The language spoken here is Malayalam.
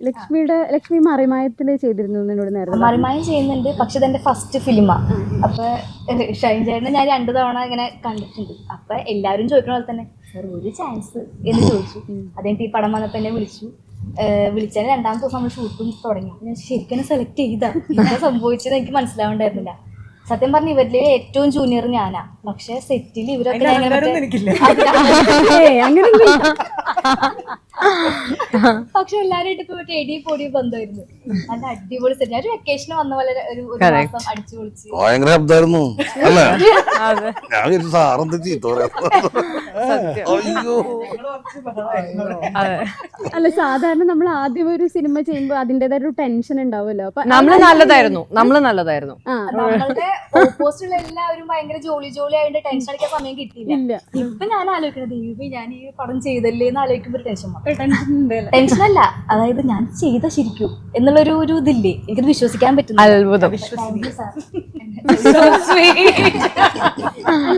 ലക്ഷ്മി മറിമായത്തില് ചെയ്തിരുന്നു എന്നോട് നേരത്തെ മറിമായം ചെയ്യുന്നുണ്ട്, പക്ഷെ ഇതെന്റെ ഫസ്റ്റ് ഫിലിമാ. അപ്പൊ ഷൈൻ ചേട്ടനെ ഞാൻ 2 തവണ ഇങ്ങനെ കണ്ടിട്ടുണ്ട്. അപ്പൊ എല്ലാവരും ചോദിക്കണ പോലെ തന്നെ സാർ ഒരു ചാൻസ് എന്ന് ചോദിച്ചു. അതെനിക്ക് ഈ പടം വന്നപ്പോ എന്നെ വിളിച്ചതിന് 2ാമത്തെ ദിവസം നമ്മൾ ഷൂട്ടും തുടങ്ങി. ഞാൻ ശരിക്കും സെലക്ട് ചെയ്താ എന്താ സംഭവിച്ചത് എനിക്ക് മനസ്സിലാവണ്ടായിരുന്നില്ല. സത്യം പറഞ്ഞ ഇവരിലെ ഏറ്റവും ജൂനിയർ ഞാനാ, പക്ഷെ സെറ്റിൽ ഇവരൊക്കെ പക്ഷെ എല്ലാരും പോയിട്ട് എടി പൊടി ബന്ധമായിരുന്നു. നല്ല അടിപൊളി സെറ്റ്. ഞാൻ ഒരു വെക്കേഷന് വന്ന പോലെ ഒരു മാസം അടിച്ചു പൊളിച്ച് ഭയങ്കര ശബ്ദമായിരുന്നു അല്ലേ? ഞാൻ സാറെന്ത് ചീത്ത അയ്യോ. അല്ല, സാധാരണ നമ്മൾ ആദ്യം ഒരു സിനിമ ചെയ്യുമ്പോ അതിന്റേതായ ഒരു ടെൻഷൻ ഉണ്ടാവുമല്ലോ. അപ്പൊ നമ്മള് നല്ലതായിരുന്നു. നമ്മളുടെ ഓപ്പോസിറ്റുള്ള എല്ലാവരും ഭയങ്കര ജോളി ആയിട്ട് ടെൻഷൻ അടിക്കാൻ സമയം കിട്ടിയില്ല. ഇപ്പൊ ഞാൻ ആലോചിക്കുന്നത് ദൈവം ഞാൻ ഈ പടം ചെയ്തല്ലേ എന്ന് ആലോചിക്കുമ്പോ ഒരു ടെൻഷൻ അല്ല, അതായത് ഞാൻ ചെയ്ത ശരിക്കും എന്നുള്ളൊരു ഇതില്ലേ, എനിക്കത് വിശ്വസിക്കാൻ പറ്റുന്നു. അത്ഭുതം.